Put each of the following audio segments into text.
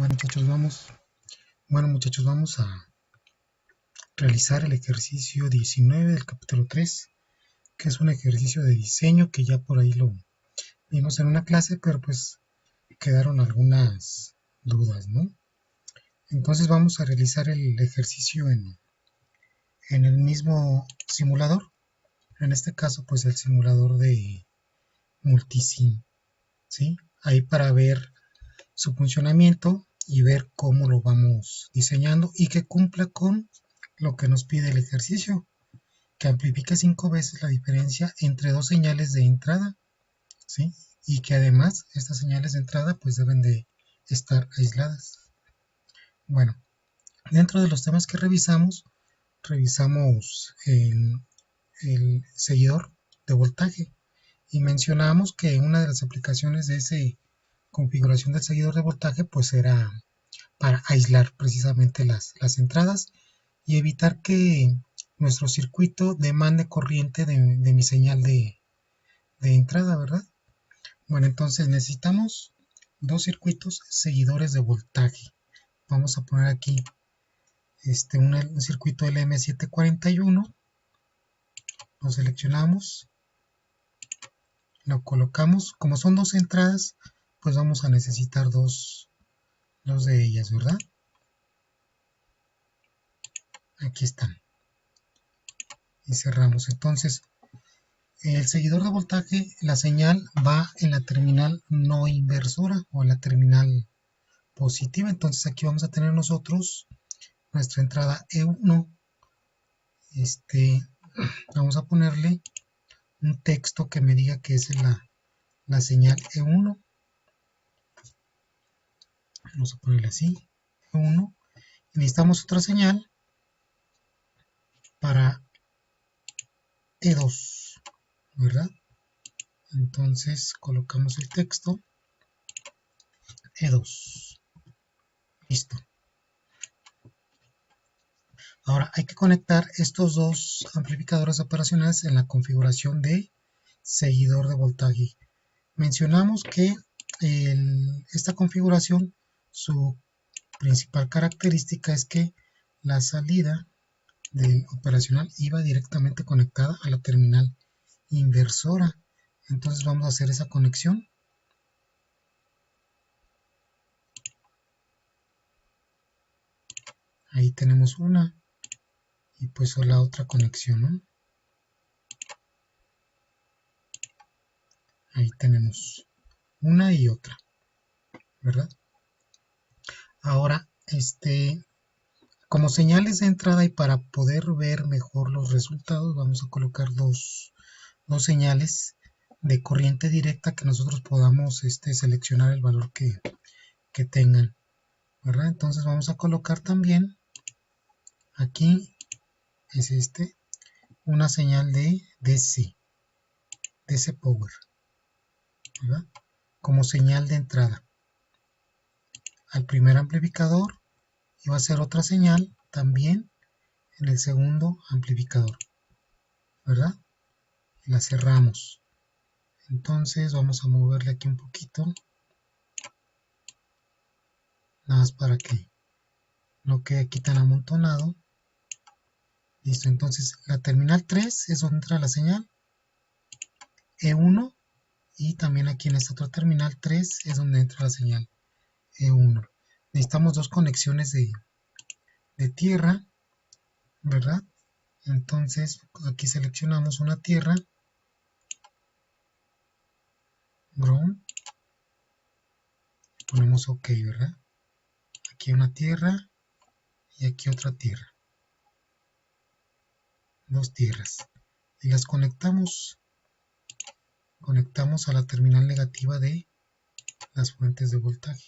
Bueno muchachos, vamos a realizar el ejercicio 19 del capítulo 3, que es un ejercicio de diseño que ya por ahí lo vimos en una clase, pero pues quedaron algunas dudas, ¿no? Entonces vamos a realizar el ejercicio en el mismo simulador, en este caso pues el simulador de Multisim, ¿sí? Ahí para ver su funcionamiento y ver cómo lo vamos diseñando y que cumpla con lo que nos pide el ejercicio, que amplifique 5 veces la diferencia entre dos señales de entrada, ¿sí? Y que además estas señales de entrada pues deben de estar aisladas. Bueno, dentro de los temas que revisamos el seguidor de voltaje y mencionamos que una de las aplicaciones de esa configuración del seguidor de voltaje pues era para aislar precisamente las entradas y evitar que nuestro circuito demande corriente de mi señal de entrada, ¿verdad? Bueno, entonces necesitamos dos circuitos seguidores de voltaje. Vamos a poner aquí un circuito LM741, lo seleccionamos, lo colocamos. Como son dos entradas, pues vamos a necesitar dos de ellas, ¿verdad? Aquí están. Y cerramos. Entonces, el seguidor de voltaje, la señal va en la terminal no inversora o en la terminal positiva. Entonces aquí vamos a tener nosotros nuestra entrada E1. Vamos a ponerle un texto que me diga que es la señal E1. Vamos a ponerle así, E1. Y necesitamos otra señal para E2, ¿verdad? Entonces colocamos el texto E2. Listo. Ahora hay que conectar estos dos amplificadores operacionales en la configuración de seguidor de voltaje. Mencionamos que esta configuración, su principal característica es que la salida del operacional iba directamente conectada a la terminal inversora. Entonces vamos a hacer esa conexión. Ahí tenemos una y pues la otra conexión, ¿no? Ahí tenemos una y otra, ¿verdad? Ahora, como señales de entrada y para poder ver mejor los resultados, vamos a colocar dos señales de corriente directa que nosotros podamos seleccionar el valor que tengan, ¿verdad? Entonces vamos a colocar también aquí es una señal de DC Power, ¿verdad? Como señal de entrada al primer amplificador, y va a ser otra señal también en el segundo amplificador, ¿verdad? Y la cerramos. Entonces vamos a moverle aquí un poquito, nada más para que no quede aquí tan amontonado. Listo, entonces la terminal 3 es donde entra la señal E1 y también aquí en esta otra terminal 3 es donde entra la señal E1. Necesitamos dos conexiones de tierra, ¿verdad? Entonces aquí seleccionamos una tierra, ground, ponemos OK, ¿verdad? Aquí una tierra y aquí otra tierra, dos tierras, y las conectamos a la terminal negativa de las fuentes de voltaje.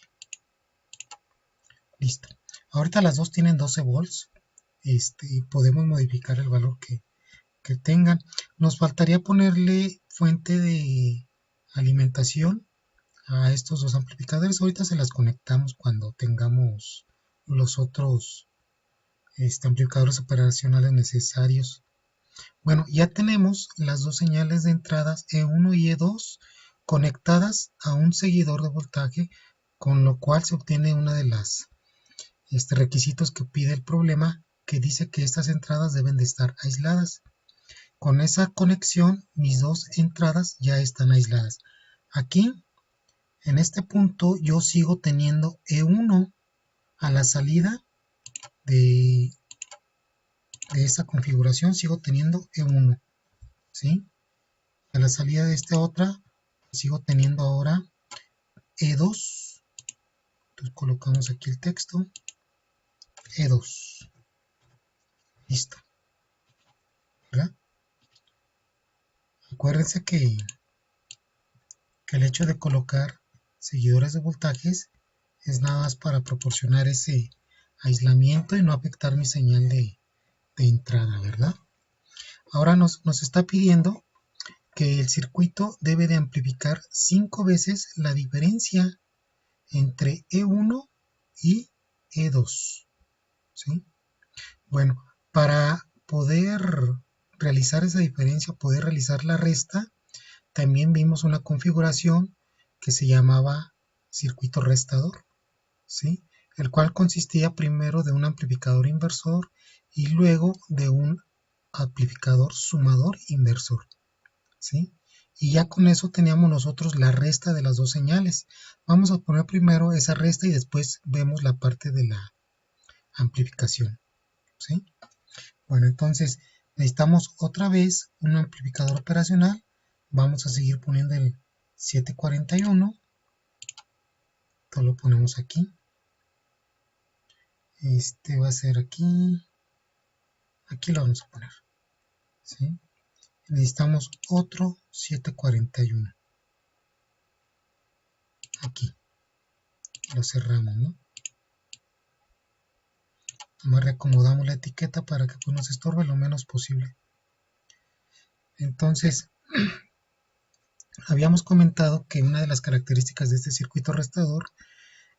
Listo. Ahorita las dos tienen 12 volts. Podemos modificar el valor que tengan. Nos faltaría ponerle fuente de alimentación a estos dos amplificadores. Ahorita se las conectamos cuando tengamos los otros amplificadores operacionales necesarios. Bueno, ya tenemos las dos señales de entradas E1 y E2 conectadas a un seguidor de voltaje con lo cual se obtiene una de las requisitos que pide el problema, que dice que estas entradas deben de estar aisladas. Con esa conexión, mis dos entradas ya están aisladas. Aquí, en este punto, yo sigo teniendo E1 a la salida de esta configuración, sigo teniendo E1, ¿sí? A la salida de esta otra, sigo teniendo ahora E2. Entonces colocamos aquí el texto, E2. Listo, ¿verdad? Acuérdense que el hecho de colocar seguidores de voltajes es nada más para proporcionar ese aislamiento y no afectar mi señal de entrada, ¿verdad? Ahora nos está pidiendo que el circuito debe de amplificar 5 veces la diferencia entre E1 y E2, ¿sí? Bueno, para poder realizar esa diferencia, poder realizar la resta, también vimos una configuración que se llamaba circuito restador, ¿sí? El cual consistía primero de un amplificador inversor y luego de un amplificador sumador inversor, ¿sí? Y ya con eso teníamos nosotros la resta de las dos señales. Vamos a poner primero esa resta y después vemos la parte de la amplificación, ¿sí? Bueno, entonces necesitamos otra vez un amplificador operacional. Vamos a seguir poniendo el 741. Esto lo ponemos aquí. Este va a ser aquí. Aquí lo vamos a poner, ¿sí? Necesitamos otro 741. Aquí. Lo cerramos, ¿no? Nomás reacomodamos la etiqueta para que pues, nos estorbe lo menos posible. Entonces, habíamos comentado que una de las características de este circuito restador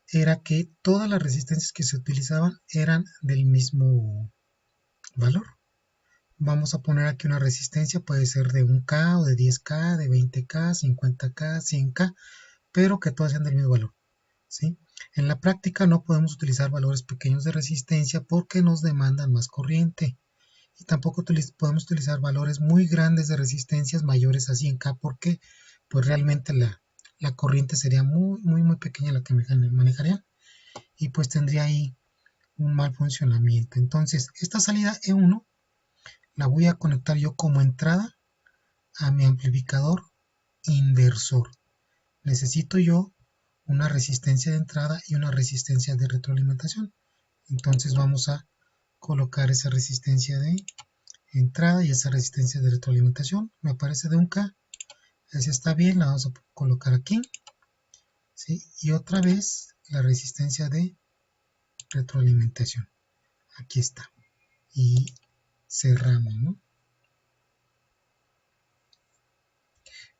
era que todas las resistencias que se utilizaban eran del mismo valor. Vamos a poner aquí una resistencia, puede ser de 1K o de 10K, de 20K, 50K, 100K, pero que todas sean del mismo valor, ¿sí? En la práctica no podemos utilizar valores pequeños de resistencia porque nos demandan más corriente. Y tampoco podemos utilizar valores muy grandes de resistencias mayores a 100K porque pues realmente la corriente sería muy pequeña la que manejaría y pues tendría ahí un mal funcionamiento. Entonces esta salida E1 la voy a conectar yo como entrada a mi amplificador inversor. Necesito yo una resistencia de entrada y una resistencia de retroalimentación. Entonces vamos a colocar esa resistencia de entrada y esa resistencia de retroalimentación. Me aparece de 1K. Esa está bien, la vamos a colocar aquí, ¿sí? Y otra vez la resistencia de retroalimentación. Aquí está. Y cerramos, ¿no?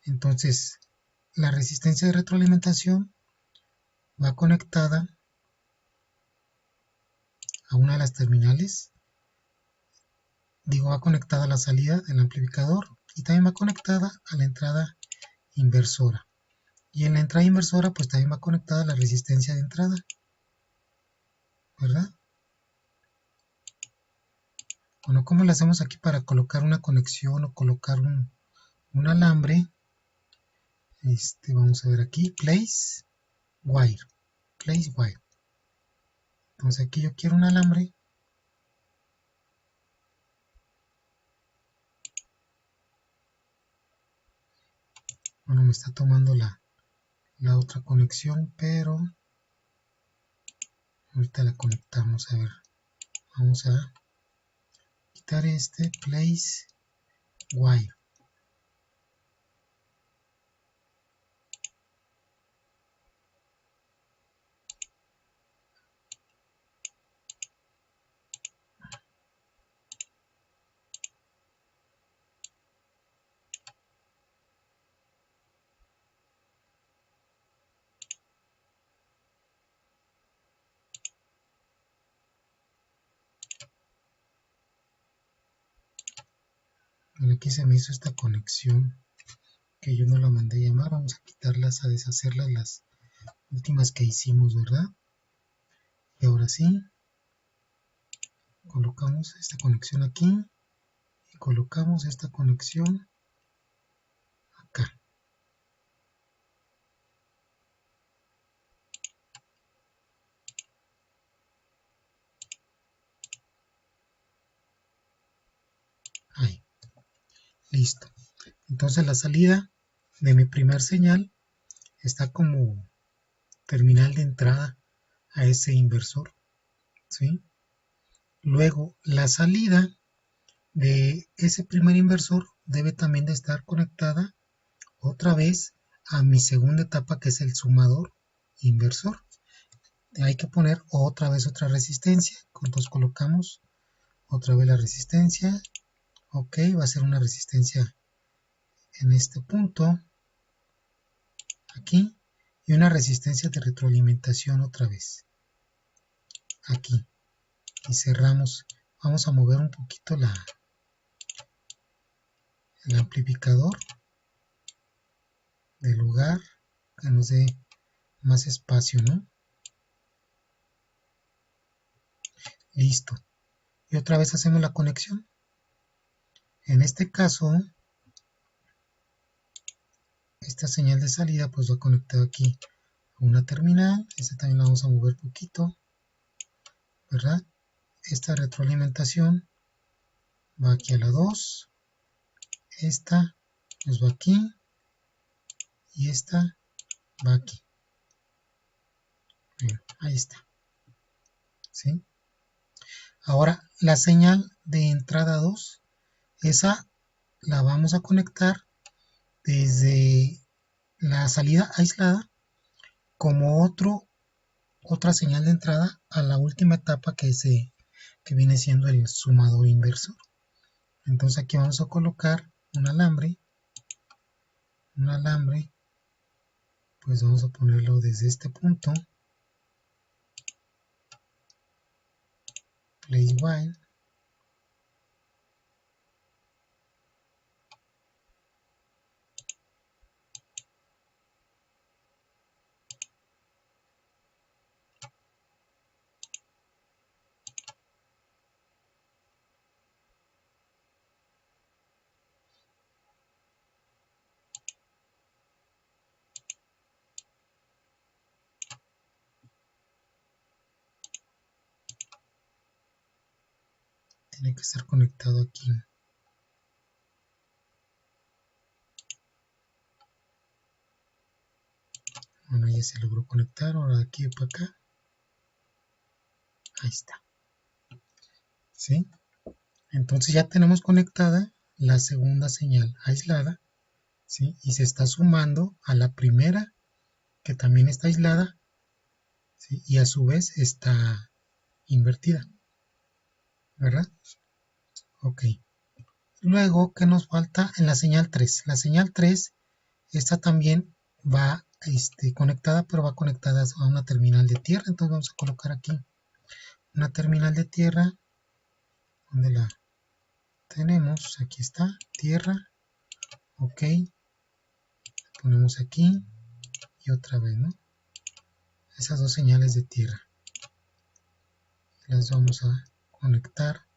Entonces, la resistencia de retroalimentación va conectada a una de las terminales. Digo, va conectada a la salida del amplificador y también va conectada a la entrada inversora. Y en la entrada inversora, pues también va conectada a la resistencia de entrada, ¿verdad? Bueno, ¿cómo le hacemos aquí para colocar una conexión o colocar un alambre? Vamos a ver aquí, place wire. Entonces aquí yo quiero un alambre. Bueno, me está tomando la otra conexión, pero ahorita la conectamos. A ver, vamos a quitar este place wire. Bueno, aquí se me hizo esta conexión que yo no la mandé a llamar. Vamos a quitarlas, a deshacerlas las últimas que hicimos, ¿verdad? Y ahora sí, colocamos esta conexión aquí y colocamos esta conexión acá. Ahí, listo. Entonces la salida de mi primer señal está como terminal de entrada a ese inversor, ¿sí? Luego la salida de ese primer inversor debe también de estar conectada otra vez a mi segunda etapa, que es el sumador inversor. Hay que poner otra vez otra resistencia. Entonces colocamos otra vez la resistencia. Ok, va a ser una resistencia en este punto, aquí, y una resistencia de retroalimentación otra vez, aquí. Y cerramos. Vamos a mover un poquito el amplificador del lugar, que nos dé más espacio, ¿no? Listo. Y otra vez hacemos la conexión. En este caso, esta señal de salida pues va conectada aquí a una terminal. Esta también la vamos a mover poquito, ¿verdad? Esta retroalimentación va aquí a la 2. Esta nos va aquí. Y esta va aquí. Bien, ahí está. ¿Sí? Ahora, la señal de entrada 2, esa la vamos a conectar desde la salida aislada como otra señal de entrada a la última etapa que viene siendo el sumador inversor. Entonces aquí vamos a colocar un alambre, pues vamos a ponerlo desde este punto, place while, tiene que estar conectado aquí. Bueno, ya se logró conectar, ahora de aquí para acá, ahí está. ¿Sí? Entonces ya tenemos conectada la segunda señal aislada, ¿sí? Y se está sumando a la primera, que también está aislada, ¿sí? Y a su vez está invertida, ¿verdad? Ok. Luego, ¿qué nos falta? En la señal 3. La señal 3, esta también va conectada, pero va conectada a una terminal de tierra. Entonces vamos a colocar aquí una terminal de tierra. ¿Dónde la tenemos? Aquí está, tierra. Ok. Ponemos aquí y otra vez, ¿no? Esas dos señales de tierra. Las vamos a conectar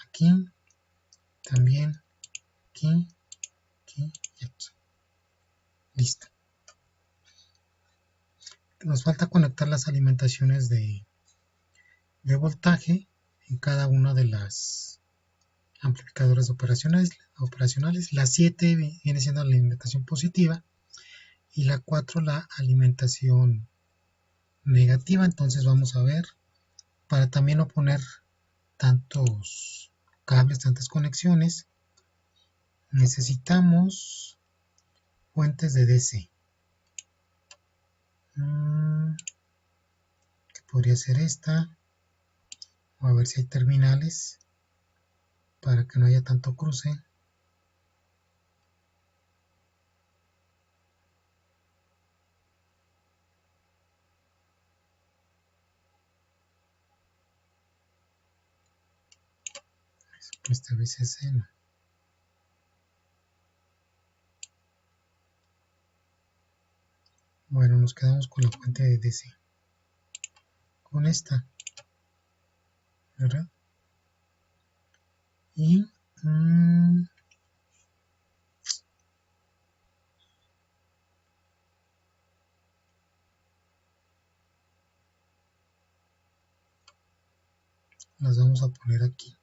aquí, también aquí, aquí y aquí. Listo. Nos falta conectar las alimentaciones de voltaje en cada una de las amplificadoras operacionales. La 7 viene siendo la alimentación positiva y la 4 la alimentación negativa. Entonces vamos a ver, para también no poner tantos cables, tantas conexiones, necesitamos fuentes de DC. Que podría ser esta, o a ver si hay terminales para que no haya tanto cruce. Esta vez es no. Bueno, nos quedamos con la fuente de DC. Con esta, ¿verdad? Y las vamos a poner aquí.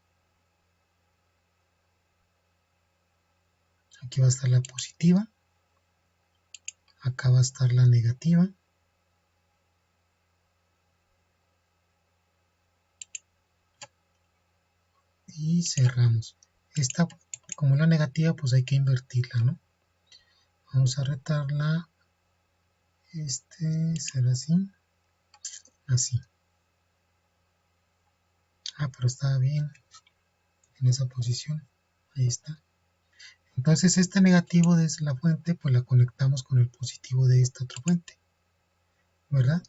Aquí va a estar la positiva. Acá va a estar la negativa. Y cerramos. Esta, como la negativa, pues hay que invertirla, ¿no? Vamos a retarla. Será así. Así. Pero está bien en esa posición. Ahí está. Entonces este negativo de la fuente, pues la conectamos con el positivo de esta otra fuente, ¿verdad?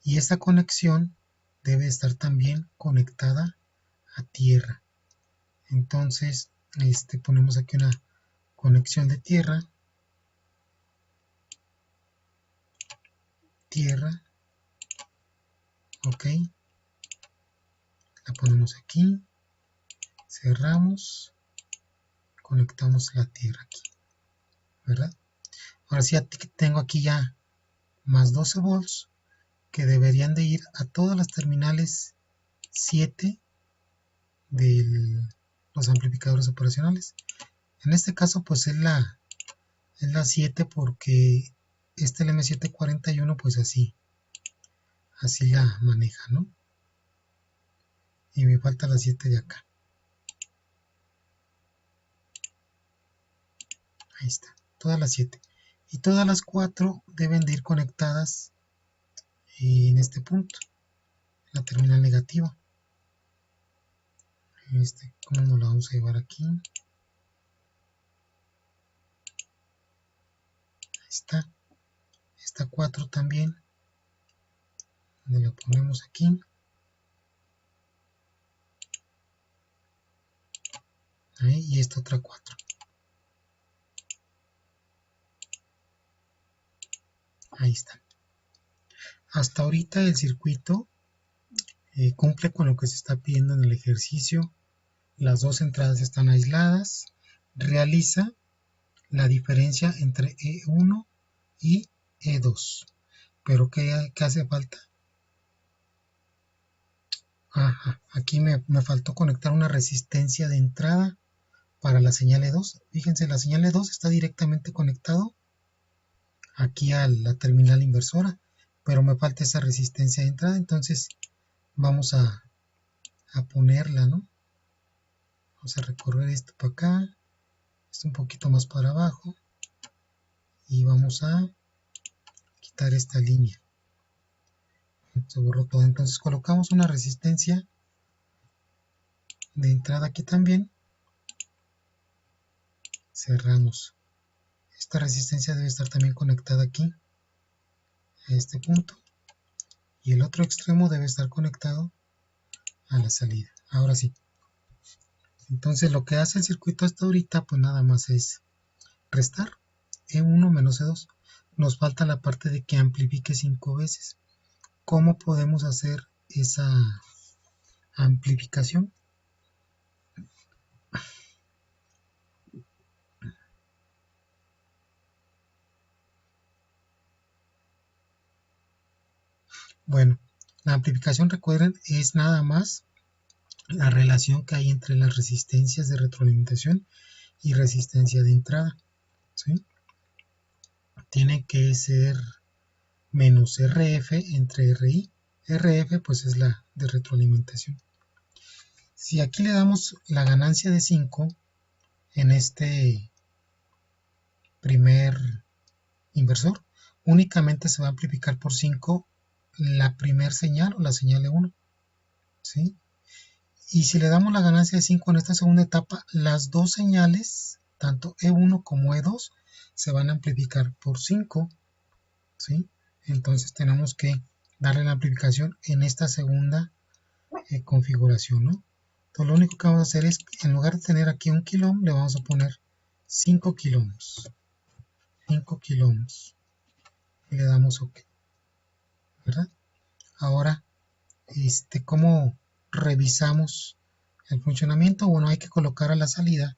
Y esta conexión debe estar también conectada a tierra. Entonces, ponemos aquí una conexión de tierra, ok, la ponemos aquí, cerramos, conectamos la tierra aquí, ¿verdad? Ahora sí tengo aquí ya más 12 volts que deberían de ir a todas las terminales 7 de los amplificadores operacionales. En este caso pues es la 7 porque el M741 pues así la maneja, ¿no? Y me falta la 7 de acá. Ahí está, todas las 7. Y todas las 4 deben de ir conectadas en este punto, la terminal negativa. ¿Cómo nos la vamos a llevar aquí? Ahí está. Esta 4 también. Donde la ponemos aquí. Ahí, y esta otra 4. Ahí está. Hasta ahorita el circuito cumple con lo que se está pidiendo en el ejercicio. Las dos entradas están aisladas. Realiza la diferencia entre E1 y E2. Pero ¿qué hace falta? Aquí me faltó conectar una resistencia de entrada para la señal E2. Fíjense, la señal E2 está directamente conectado aquí a la terminal inversora, pero me falta esa resistencia de entrada, entonces vamos a ponerla, ¿no? Vamos a recorrer esto para acá, esto un poquito más para abajo, y vamos a quitar esta línea. Se borró todo, entonces colocamos una resistencia de entrada aquí también, cerramos. Esta resistencia debe estar también conectada aquí, a este punto, y el otro extremo debe estar conectado a la salida. Ahora sí. Entonces lo que hace el circuito hasta ahorita, pues nada más es restar E1 menos E2. Nos falta la parte de que amplifique 5 veces. ¿Cómo podemos hacer esa amplificación? Bueno, la amplificación, recuerden, es nada más la relación que hay entre las resistencias de retroalimentación y resistencia de entrada, ¿sí? Tiene que ser menos RF entre RI. RF pues es la de retroalimentación. Si aquí le damos la ganancia de 5 en este primer inversor, únicamente se va a amplificar por 5 la primer señal o la señal E1, ¿sí? Y si le damos la ganancia de 5 en esta segunda etapa, las dos señales, tanto E1 como E2, se van a amplificar por 5, ¿sí? Entonces tenemos que darle la amplificación en esta segunda configuración, ¿no? Entonces lo único que vamos a hacer es, en lugar de tener aquí 1 kilo ohm, le vamos a poner 5 kilo ohms. 5 kilo ohms. y le damos OK, ¿verdad? Ahora, ¿cómo revisamos el funcionamiento? Bueno, hay que colocar a la salida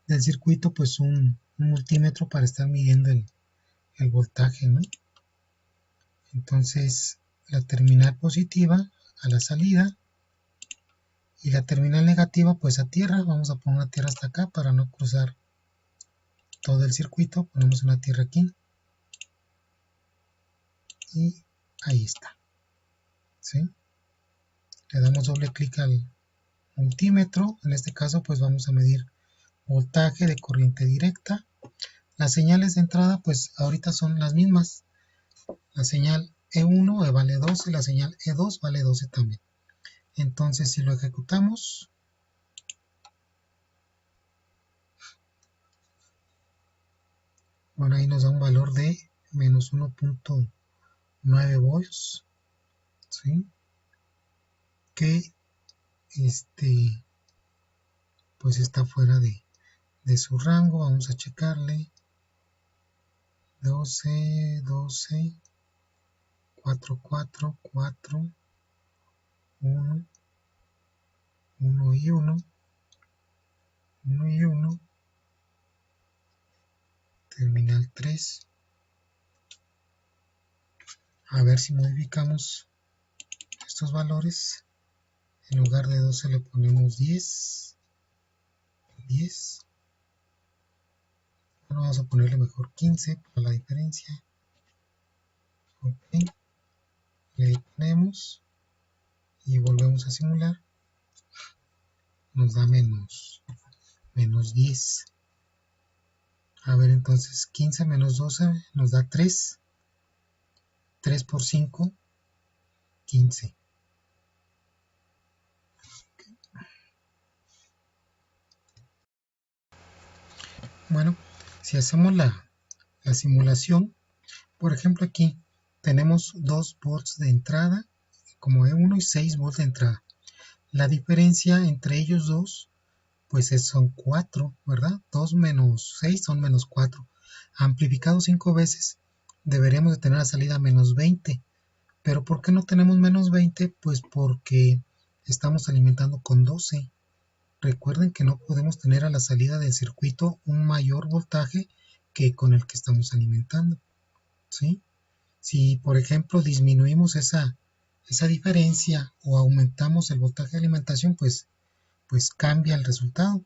del circuito pues un multímetro para estar midiendo el voltaje, ¿no? Entonces, la terminal positiva a la salida y la terminal negativa pues a tierra. Vamos a poner una tierra hasta acá para no cruzar todo el circuito. Ponemos una tierra aquí y ahí está, ¿sí? Le damos doble clic al multímetro. En este caso pues vamos a medir voltaje de corriente directa. Las señales de entrada pues ahorita son las mismas. La señal E1 vale 12, la señal E2 vale 12 también. Entonces si lo ejecutamos, bueno, ahí nos da un valor de menos 1.9 volts, ¿sí? Que pues está fuera de su rango. Vamos a checarle 12, 12, 4, 4, 4, 1, 1 y 1, 1 y 1, terminal 3. A ver si modificamos estos valores. En lugar de 12 le ponemos 10, 10. Bueno, vamos a ponerle mejor 15 para la diferencia. Ok, le ponemos y volvemos a simular. Nos da menos 10. A ver, entonces 15 menos 12 nos da 3. 3 por 5, 15. Bueno, si hacemos la simulación, por ejemplo aquí tenemos 2 volts de entrada como E1 y 6 volts de entrada. La diferencia entre ellos dos pues son 4, ¿verdad? 2 menos 6 son menos 4. Amplificado 5 veces deberíamos de tener la salida menos 20. ¿Pero por qué no tenemos menos 20? Pues porque estamos alimentando con 12. Recuerden que no podemos tener a la salida del circuito un mayor voltaje que con el que estamos alimentando, ¿sí? Si, por ejemplo, disminuimos esa diferencia o aumentamos el voltaje de alimentación, pues cambia el resultado.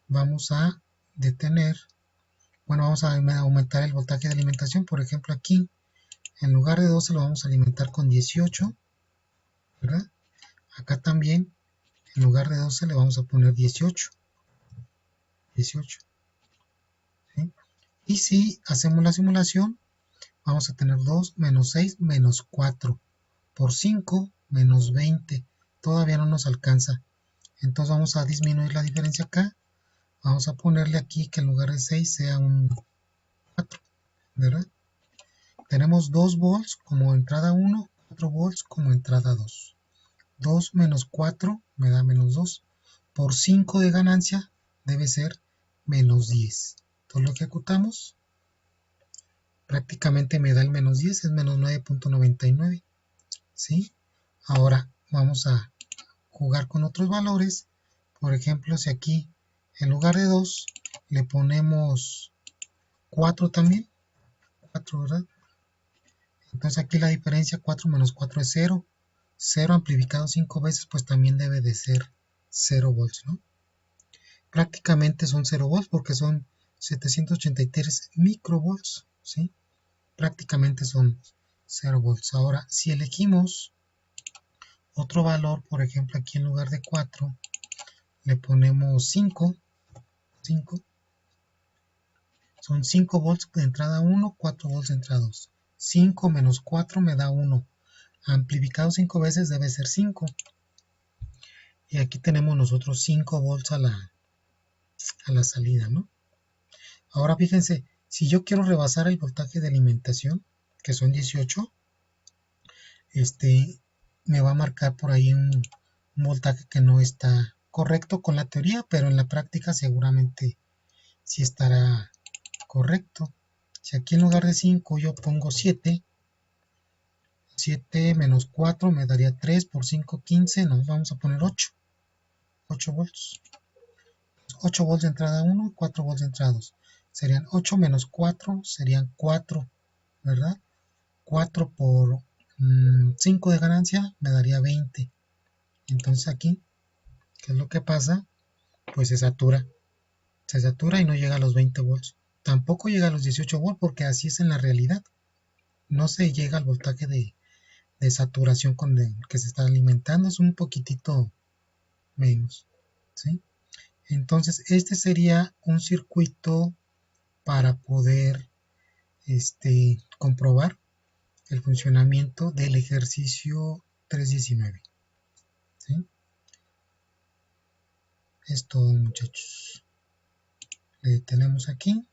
Vamos a detener, bueno, vamos a aumentar el voltaje de alimentación. Por ejemplo, aquí, en lugar de 12 lo vamos a alimentar con 18, ¿verdad? Acá también, en lugar de 12 le vamos a poner 18. 18. ¿Sí? Y si hacemos la simulación, vamos a tener 2 menos 6 menos 4 por 5 menos 20. Todavía no nos alcanza. Entonces vamos a disminuir la diferencia acá. Vamos a ponerle aquí que en lugar de 6 sea un 4, ¿verdad? Tenemos 2 volts como entrada 1, 4 volts como entrada 2. 2 menos 4 me da menos 2. Por 5 de ganancia debe ser menos 10. Entonces lo ejecutamos. Prácticamente me da el menos 10, es menos 9.99. ¿Sí? Ahora vamos a jugar con otros valores. Por ejemplo, si aquí en lugar de 2 le ponemos 4 también. 4, ¿verdad? Entonces aquí la diferencia 4 menos 4 es 0. 0 amplificado 5 veces, pues también debe de ser 0 volts, ¿no? Prácticamente son 0 volts porque son 783 microvolts, ¿sí? Prácticamente son 0 volts. Ahora, si elegimos otro valor, por ejemplo, aquí en lugar de 4, le ponemos 5. Son 5 volts de entrada 1, 4 volts de entrada 2. 5 menos 4 me da 1. Amplificado 5 veces debe ser 5. Y aquí tenemos nosotros 5 volts a la salida, ¿no? Ahora fíjense, si yo quiero rebasar el voltaje de alimentación, que son 18, me va a marcar por ahí un voltaje que no está correcto con la teoría, pero en la práctica seguramente sí estará correcto. Si aquí en lugar de 5 yo pongo 7, 7 menos 4 me daría 3 por 5, 15, nos vamos a poner 8 volts. 8 volts de entrada 1, 4 volts de entrada 2. Serían 8 menos 4, serían 4, ¿verdad? 4 por 5 de ganancia me daría 20. Entonces aquí, ¿qué es lo que pasa? Pues se satura y no llega a los 20 volts. Tampoco llega a los 18 volts porque así es en la realidad. No se llega al voltaje de saturación con el que se está alimentando, es un poquitito menos, ¿sí? Entonces este sería un circuito para poder comprobar el funcionamiento del ejercicio 319, ¿sí? Es todo, muchachos. Le detenemos aquí.